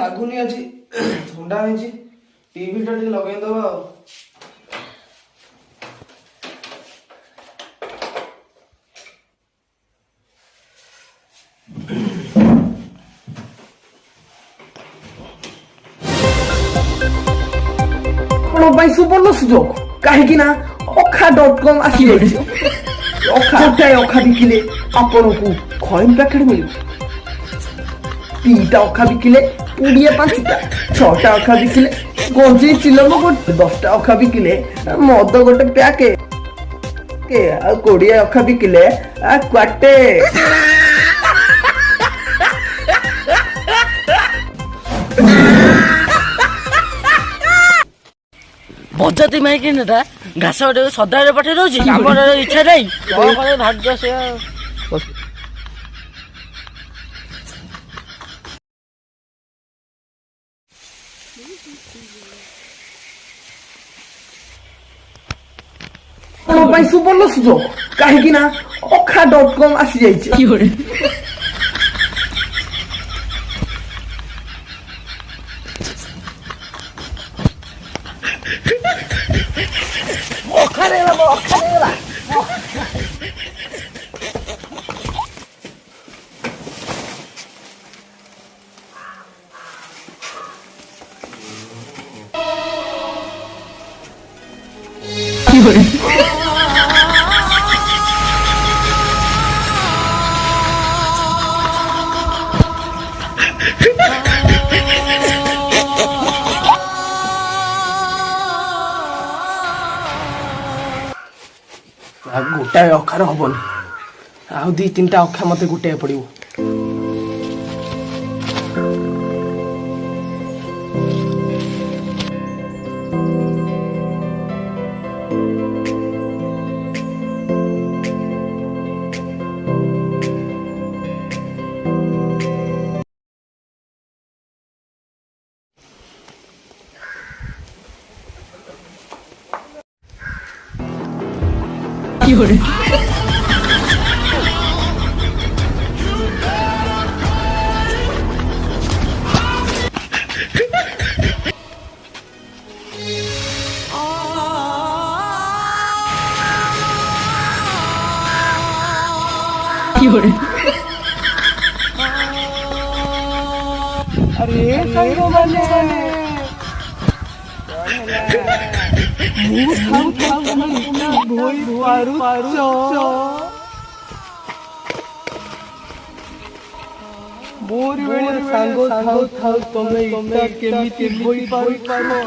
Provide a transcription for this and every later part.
ଲାଗୁନି ଆଜି ଥଣ୍ଡା ହେଇଛି ଟିଭି ଟା ଟିକେ ଲଗେଇଦବା ଆଉ सुवर्ण सुजोग कहीं अखा.com आसी अखा गोटाए अखा बिकिले आपण को कॉइन पैकेट मिल 3टा अखा बिकिले 5टा 6टा अखा बिकिले गंजी चिलम गोटे 10टा अखा बिकिले मद गोटे पैके 20 अखा बिकिले क्वाटे बजाती माइकी नेता घास गोटे सदाବେଳେ पठेଇ ଦଉଛି ଆମର ଇଚ୍ଛା ନାହିଁ କଣ କରେ ଭାଗ୍ୟ ସେ सुवर्ण सुजोग कहीं अखा.com आसी गोटाए अखार हबन आ 2-3टा अखा मत गोटे पड़ो अरे संगो बने मोरी बेले सांगो थाउ तमे इटा केमिति भोई पारो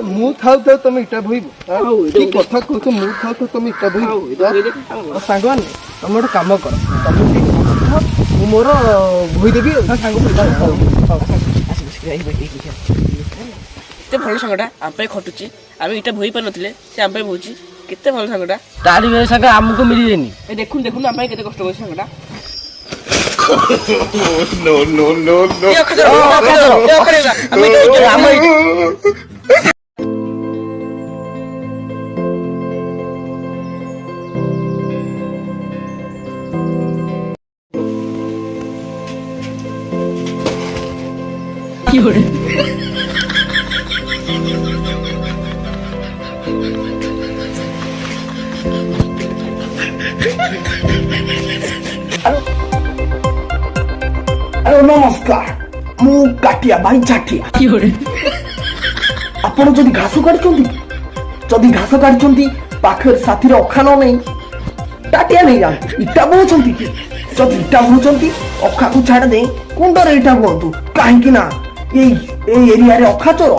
मु थाउ तमे इटा भोई की कथा कहतो मु थाउ तमे इटा भोई सांगवान तमे एक काम कर तमे मु मोर भोई देबी सांग केते भल संगटा आम पे खटुची आमे इटा भोई पर नथिले से आम पे भोची केते भल संगटा तारी मेरे संग हमको मिली देनी ए देखुन देखुन आम पे केते कष्ट होई संगटा no no no no ये खजर हमें नमस्कार मु काटिया भाई चाटिया आपण जदि घास काटुंती घास काटुंती पाखर साथी अखा न नहीं टाटिया नहीं जानती इटा बोचंती कि जदि इटा बोचंती अखा को छाड़ दे कुंडर इटा बोंतु काहे ना ए एरिया रे अखा चोर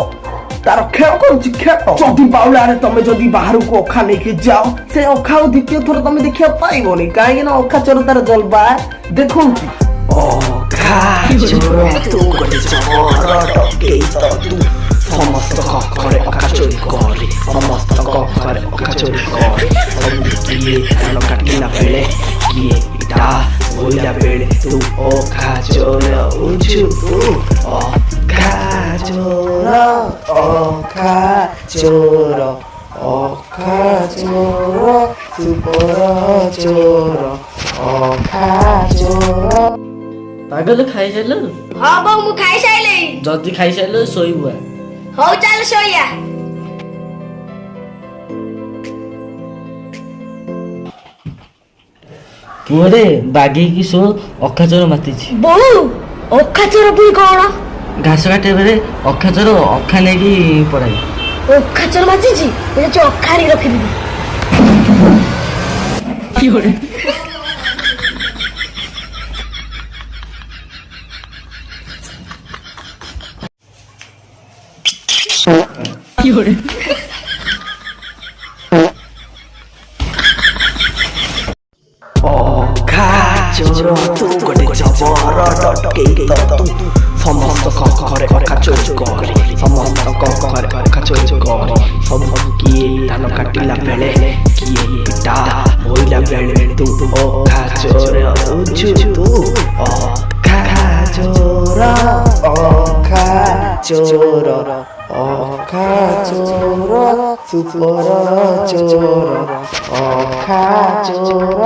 तार खेल करूची खेल जदि बाउला रे तमे जदि बाहर को अखा लेके जाओ से अखा द्वितीय थर तमे देखिया पाइबोनी काहे ना अखा चोर तार जलबा देखौची समस्त घरे अखा चोरी करे समस्त घरे अखा चोरी करे किए धान काटिला बेले किए इटा बोइला बेले तू अखा चोर उछु 어카 조러 어카 조러 어카 조러 수보러 조러 어카 조러 ପାଗଲ ଖାଇସାରିଲ ହଁ ବୋଉ ମୁଁ ଖାଇସାଇଲିଣି। ଯଦି ଖାଇସାରିଲ ଶୋଇବୁ ଆ। ହଉ ଚାଲ ଶୋଇବା। ପୁଅରେ ବାଗେଇକି ଶୋ ଅଖାଚୋର ମାତିଛି। ବୋଉ ଅଖାଚୋର ପୁଣି କଣ? ଘାସ କାଟିବା ବେଳେ ଅଖାଚୋର ଅଖା ନେଇକି ପଳାଇ। ଅଖାଚୋର ମାତିଛି ଅଖା ଆଣି ରଖିଦେବି। 어카조러 ତୁ ଗୋଟେ ଜବର ଡକେଇ ତ ତୁ ସମସ୍ତଙ୍କ ଘରେ ଅଖାଚୋର କରେ ସମସ୍ତଙ୍କ ଘରେ ଅଖାଚୋର କରେ ସବୁ କିଏ ଧାନ କାଟିଲା ବେଳେ କିଏ ପିଟା ହୋଇଲା ବେଳେ ତୁ ଅଖାଚୋର ହଉଛୁ ତୁ ଅଖାଚୋର ଅଖାଚୋର ଅଖାଚୋର ସୁପର ଚୋର ଅଖାଚୋର